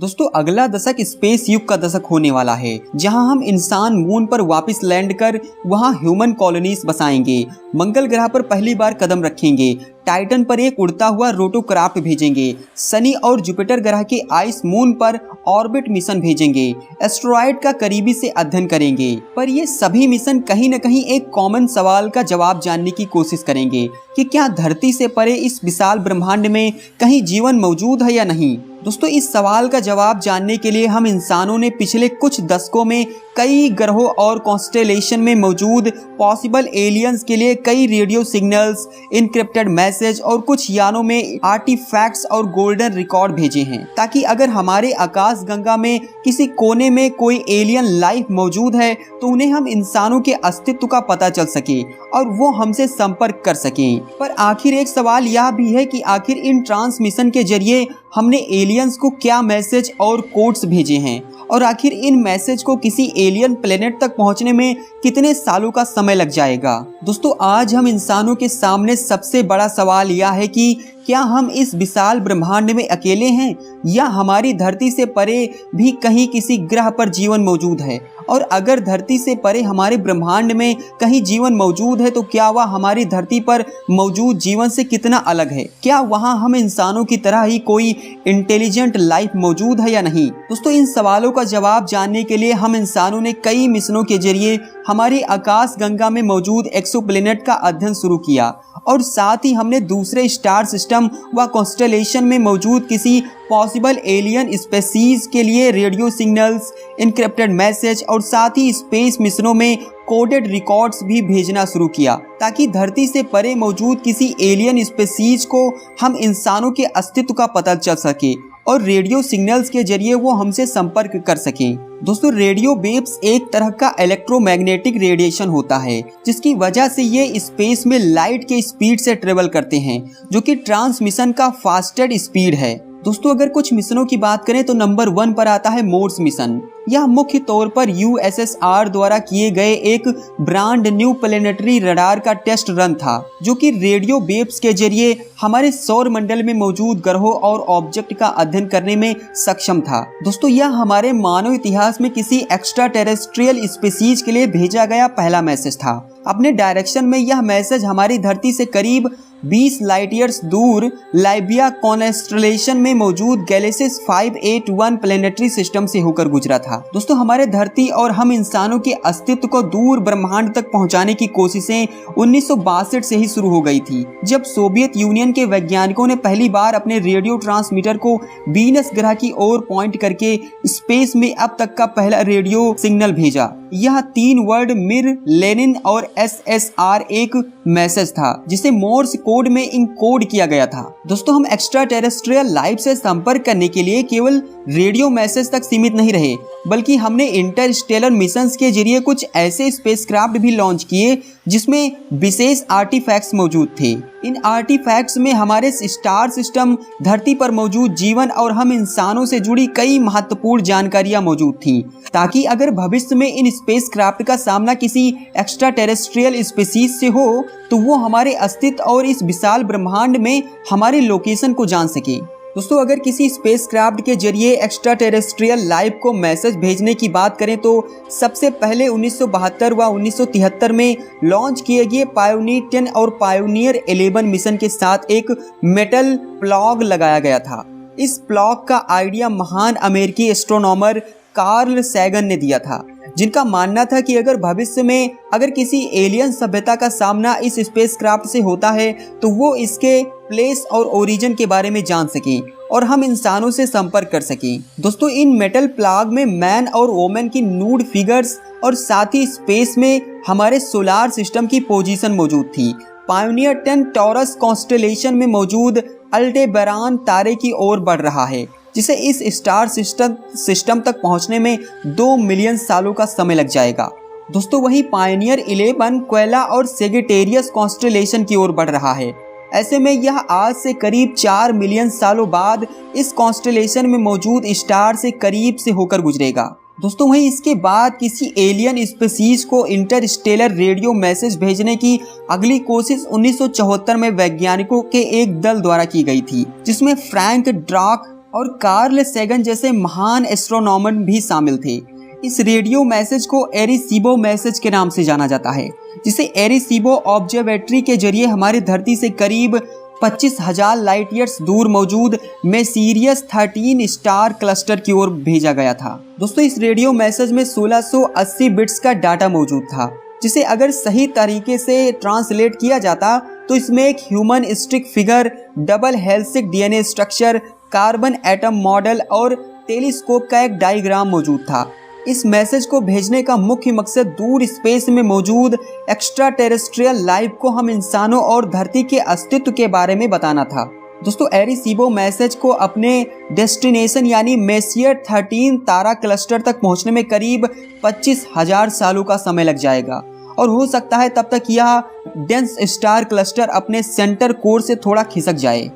दोस्तों अगला दशक स्पेस युग का दशक होने वाला है, जहां हम इंसान मून पर वापस लैंड कर वहां ह्यूमन कॉलोनीज बसाएंगे, मंगल ग्रह पर पहली बार कदम रखेंगे, टाइटन पर एक उड़ता हुआ रोटोक्राफ्ट भेजेंगे, शनि और जुपिटर ग्रह के आइस मून पर ऑर्बिट मिशन भेजेंगे, एस्टेरॉयड का करीबी से अध्ययन करेंगे। पर ये सभी मिशन कहीं न कहीं एक कॉमन सवाल का जवाब जानने की कोशिश करेंगे कि क्या धरती से परे इस विशाल ब्रह्मांड में कहीं जीवन मौजूद है या नहीं। दोस्तों इस सवाल का जवाब जानने के लिए हम इंसानों ने पिछले कुछ दशकों में कई ग्रहों और कॉन्स्टेलेशन में मौजूद पॉसिबल एलियंस के लिए कई रेडियो सिग्नल्स, इनक्रिप्टेड मैसेज और कुछ यानों में आर्टिफैक्ट्स और गोल्डन रिकॉर्ड भेजे हैं, ताकि अगर हमारे आकाश गंगा में किसी कोने में कोई एलियन लाइफ मौजूद है तो उन्हें हम इंसानों के अस्तित्व का पता चल सके और वो हमसे संपर्क कर सकें। पर आखिर एक सवाल यह भी है कि आखिर इन ट्रांसमिशन के जरिए हमने एलियंस को क्या मैसेज और कोड्स भेजे हैं, और आखिर इन मैसेज को किसी एलियन प्लेनेट तक पहुंचने में कितने सालों का समय लग जाएगा। दोस्तों आज हम इंसानों के सामने सबसे बड़ा सवाल यह है कि क्या हम इस विशाल ब्रह्मांड में अकेले हैं या हमारी धरती से परे भी कहीं किसी ग्रह पर जीवन मौजूद है, और अगर धरती से परे हमारे ब्रह्मांड में कहीं जीवन मौजूद है तो क्या वह हमारी धरती पर मौजूद जीवन से कितना अलग है, क्या वहां हम इंसानों की तरह ही कोई इंटेलिजेंट लाइफ मौजूद है या नहीं। दोस्तों इन सवालों का जवाब जानने के लिए हम इंसानों ने कई मिशनों के जरिए हमारी आकाश गंगा में मौजूद एक्सोप्लैनेट का अध्ययन शुरू किया, और साथ ही हमने दूसरे स्टार सिस्टम व कॉन्स्टेलेशन में मौजूद किसी पॉसिबल एलियन स्पेसीज के लिए रेडियो सिग्नल्स, इनक्रिप्टेड मैसेज और साथ ही स्पेस मिशनों में कोडेड रिकॉर्ड्स भी भेजना शुरू किया, ताकि धरती से परे मौजूद किसी एलियन स्पेसीज को हम इंसानों के अस्तित्व का पता चल सके और रेडियो सिग्नल्स के जरिए वो हमसे संपर्क कर सकें। दोस्तों रेडियो वेव्स एक तरह का इलेक्ट्रोमैग्नेटिक रेडिएशन होता है, जिसकी वजह से ये स्पेस में लाइट के स्पीड से ट्रेवल करते हैं, जो कि ट्रांसमिशन का फास्टेस्ट स्पीड है। दोस्तों अगर कुछ मिशनों की बात करें तो नंबर 1 पर आता है मोर्स मिशन। यह मुख्य तौर पर यूएसएसआर द्वारा किए गए एक ब्रांड न्यू प्लेनेटरी रडार का टेस्ट रन था, जो कि रेडियो वेव्स के जरिए हमारे सौर मंडल में मौजूद ग्रहों और ऑब्जेक्ट का अध्ययन करने में सक्षम था। दोस्तों यह हमारे मानव इतिहास में किसी एक्स्ट्रा टेरेस्ट्रियल स्पीसीज के लिए भेजा गया पहला मैसेज था। अपने डायरेक्शन में यह मैसेज हमारी धरती से करीब 20 लाइट ईयर्स दूर लाइबिया कॉन्स्टेलेशन में मौजूद गैलेक्सिस 581 प्लेनेटरी सिस्टम से होकर गुजरा था। दोस्तों हमारे धरती और हम इंसानों के अस्तित्व को दूर ब्रह्मांड तक पहुंचाने की कोशिशें 1962 से ही शुरू हो गई थी, जब सोवियत यूनियन के वैज्ञानिकों ने पहली बार अपने रेडियो ट्रांसमीटर को वीनस ग्रह की ओर पॉइंट करके स्पेस में अब तक का पहला रेडियो सिग्नल भेजा। यह 3 वर्ड मिर, लेनिन और SSR एक मैसेज था, जिसे मोर्स कोड में इनकोड किया गया था। दोस्तों हम एक्स्ट्रा टेरेस्ट्रियल लाइफ से संपर्क करने के लिए केवल रेडियो मैसेज तक सीमित नहीं रहे, बल्कि हमने इंटरस्टेलर मिशंस के जरिए कुछ ऐसे स्पेसक्राफ्ट भी लॉन्च किए जिसमें विशेष आर्टिफैक्ट्स मौजूद थे। इन आर्टिफैक्ट्स में हमारे स्टार सिस्टम, धरती पर मौजूद जीवन और हम इंसानों से जुड़ी कई महत्वपूर्ण जानकारियां मौजूद थी, ताकि अगर भविष्य में इन स्पेसक्राफ्ट का सामना किसी एक्स्ट्रा टेरेस्ट्रियल स्पीसीज से हो तो वो हमारे अस्तित्व और इस विशाल ब्रह्मांड में हमारे लोकेशन को जान सके। दोस्तों अगर किसी स्पेसक्राफ्ट के जरिए एक्स्ट्रा टेरेस्ट्रियल लाइफ को मैसेज भेजने की बात करें तो सबसे पहले 1972 व 1973 में लॉन्च किए गए पायोनियर 10 और पायोनियर 11 मिशन के साथ एक मेटल प्लॉग लगाया गया था। इस प्लॉग का आइडिया महान अमेरिकी एस्ट्रोनॉमर कार्ल सैगन ने दिया था, जिनका मानना था कि अगर भविष्य में अगर किसी एलियन सभ्यता का सामना इस स्पेसक्राफ्ट से होता है तो वो इसके प्लेस और ओरिजिन के बारे में जान सकें और हम इंसानों से संपर्क कर सकें। दोस्तों इन मेटल प्लॉग में मैन और वोमेन की नूड फिगर्स और साथ ही स्पेस में हमारे सोलार सिस्टम की पोजीशन मौजूद थी। पायोनियर 10 टॉरस कॉन्स्टेलेशन में मौजूद अल्डेबरान तारे की ओर बढ़ रहा है, जिसे इस स्टार सिस्टम तक पहुंचने में 2 मिलियन सालों का समय लग जाएगा। दोस्तों वहीं पायोनियर 11 क्वेला और सेजिटेरियस कॉन्स्टेलेशन की ओर बढ़ रहा है। ऐसे में यह आज से करीब 4 मिलियन सालों बाद इस कॉन्स्टेलेशन में मौजूद स्टार से करीब से होकर गुजरेगा। दोस्तों वहीं इसके बाद किसी एलियन स्पीसीज को इंटरस्टेलर रेडियो मैसेज भेजने की अगली कोशिश 1974 में वैज्ञानिकों के एक दल द्वारा की गई थी, जिसमें फ्रैंक ड्राक, और कार्ल सैगन जैसे महान एस्ट्रोनॉमर भी शामिल थे। इस रेडियो मैसेज को एरेसीबो मैसेज के नाम से जाना जाता है, जिसे एरेसीबो ऑब्जर्वेटरी के जरिए हमारी धरती से करीब 25,000 लाइट ईयर्स दूर मौजूद मेसिरियस 13 स्टार क्लस्टर की ओर भेजा गया था। दोस्तों, इस रेडियो मैसेज में 1680 बिट्स का डाटा मौजूद था, जिसे अगर सही तरीके से ट्रांसलेट किया जाता तो इसमें एक ह्यूमन स्टिक फिगर, डबल हेल्सिक DNA structure, carbon atom model और टेलीस्कोप का एक डायग्राम मौजूद था। इस मैसेज को भेजने का मुख्य मकसद दूर स्पेस में मौजूद एक्स्ट्रा टेरेस्ट्रियल लाइफ को हम इंसानों और धरती के अस्तित्व के बारे में बताना था। दोस्तों, एरेसीबो मैसेज को अपने डेस्टिनेशन यानी मेसियर 13 तारा क्लस्टर तक पहुंचने में करीब 25,000 सालों का समय लग जाएगा और हो सकता है तब तक यह डेंस स्टार क्लस्टर अपने सेंटर कोर से थोड़ा खिसक जाए।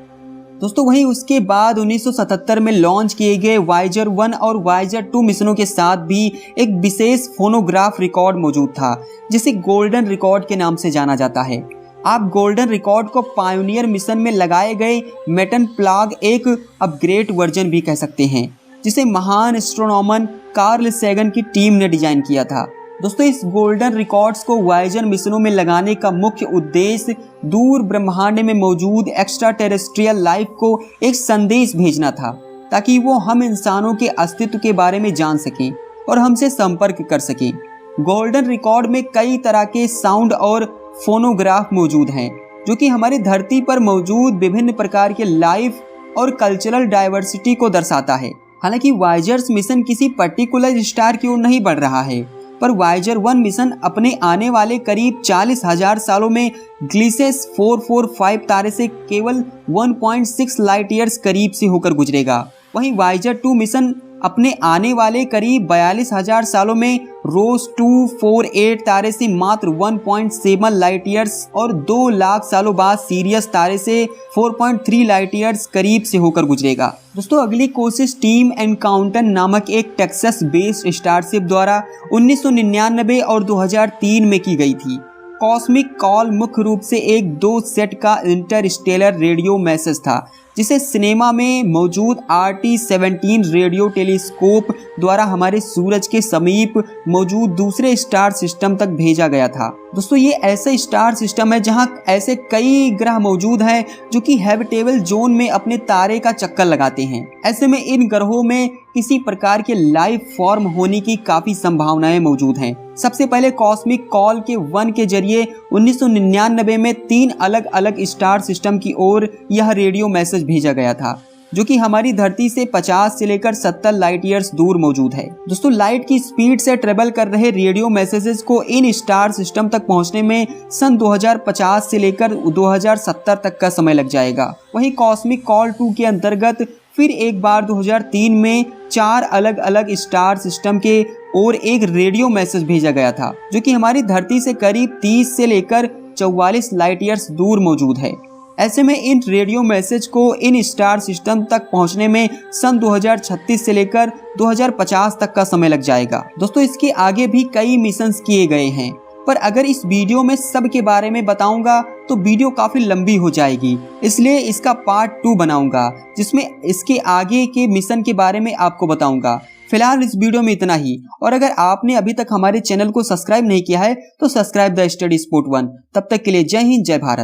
दोस्तों, वहीं उसके बाद 1977 में लॉन्च किए गए वायेजर 1 और वायेजर 2 मिशनों के साथ भी एक विशेष फोनोग्राफ रिकॉर्ड मौजूद था, जिसे गोल्डन रिकॉर्ड के नाम से जाना जाता है। आप गोल्डन रिकॉर्ड को पायोनियर मिशन में लगाए गए मेटन प्लाग एक अपग्रेड वर्जन भी कह सकते हैं, जिसे महान एस्ट्रोनॉमर कार्ल सैगन की टीम ने डिजाइन किया था। दोस्तों, इस गोल्डन रिकॉर्ड्स को वायेजर मिशनों में लगाने का मुख्य उद्देश्य दूर ब्रह्मांड में मौजूद एक्स्ट्रा टेरेस्ट्रियल लाइफ को एक संदेश भेजना था, ताकि वो हम इंसानों के अस्तित्व के बारे में जान सकें और हमसे संपर्क कर सकें। गोल्डन रिकॉर्ड में कई तरह के साउंड और फोनोग्राफ मौजूद हैं, जो कि हमारी धरती पर मौजूद विभिन्न प्रकार के लाइफ और कल्चरल डाइवर्सिटी को दर्शाता है। हालांकि वायेजर मिशन किसी पर्टिकुलर स्टार की ओर नहीं बढ़ रहा है, पर वायेजर 1 मिशन अपने आने वाले करीब 40,000 सालों में ग्लिसेस 445 तारे से केवल 1.6 लाइट ईयर्स करीब से होकर गुजरेगा। वहीं वायेजर 2 मिशन अपने आने वाले करीब 42,000 सालों में रोज 248 तारे से मात्र 1.7 लाइट ईयर्स और 2 लाख सालों बाद सीरियस तारे से 4.3 लाइट ईयर्स करीब से होकर गुजरेगा। दोस्तों, अगली कोशिश टीम एनकाउंटर नामक एक टेक्सास बेस्ड स्टारशिप द्वारा 1999 और 2003 में की गई थी। कॉस्मिक कॉल मुख्य रूप से एक 2 सेट का इंटरस्टेलर रेडियो मैसेज था, जिसे सिनेमा में मौजूद RT-17 रेडियो टेलीस्कोप द्वारा हमारे सूरज के समीप मौजूद दूसरे स्टार सिस्टम तक भेजा गया था। दोस्तों, ये ऐसे स्टार सिस्टम है जहां ऐसे कई ग्रह मौजूद हैं जो कि हैबिटेबल जोन में अपने तारे का चक्कर लगाते हैं। ऐसे में इन ग्रहों में किसी प्रकार के लाइफ फॉर्म होने की काफी संभावनाएं मौजूद हैं। सबसे पहले कॉस्मिक कॉल के 1 के जरिए 1999 में 3 अलग अलग स्टार सिस्टम की ओर यह रेडियो मैसेज भेजा गया था, जो कि हमारी धरती से 50 से लेकर 70 लाइट ईयर्स दूर मौजूद है। दोस्तों, लाइट की स्पीड से ट्रेवल कर रहे रेडियो मैसेजेस को इन स्टार सिस्टम तक पहुंचने में सन 2050 से लेकर 2070 तक का समय लग जाएगा। वहीं कॉस्मिक कॉल 2 के अंतर्गत फिर एक बार 2003 में 4 अलग अलग स्टार सिस्टम के और एक रेडियो मैसेज भेजा गया था, जो कि हमारी धरती से करीब 30 से लेकर 44 लाइट ईयर्स दूर मौजूद है। ऐसे में इन रेडियो मैसेज को इन स्टार सिस्टम तक पहुंचने में सन 2036 से लेकर 2050 तक का समय लग जाएगा। दोस्तों, इसके आगे भी कई मिशंस किए गए हैं, पर अगर इस वीडियो में सब के बारे में बताऊंगा तो वीडियो काफी लंबी हो जाएगी, इसलिए इसका पार्ट 2 बनाऊंगा, जिसमें इसके आगे के मिशन के बारे में आपको बताऊंगा। फिलहाल इस वीडियो में इतना ही, और अगर आपने अभी तक हमारे चैनल को सब्सक्राइब नहीं किया है तो सब्सक्राइब द स्टडी स्पोर्ट 1। तब तक के लिए जय हिंद, जय भारत।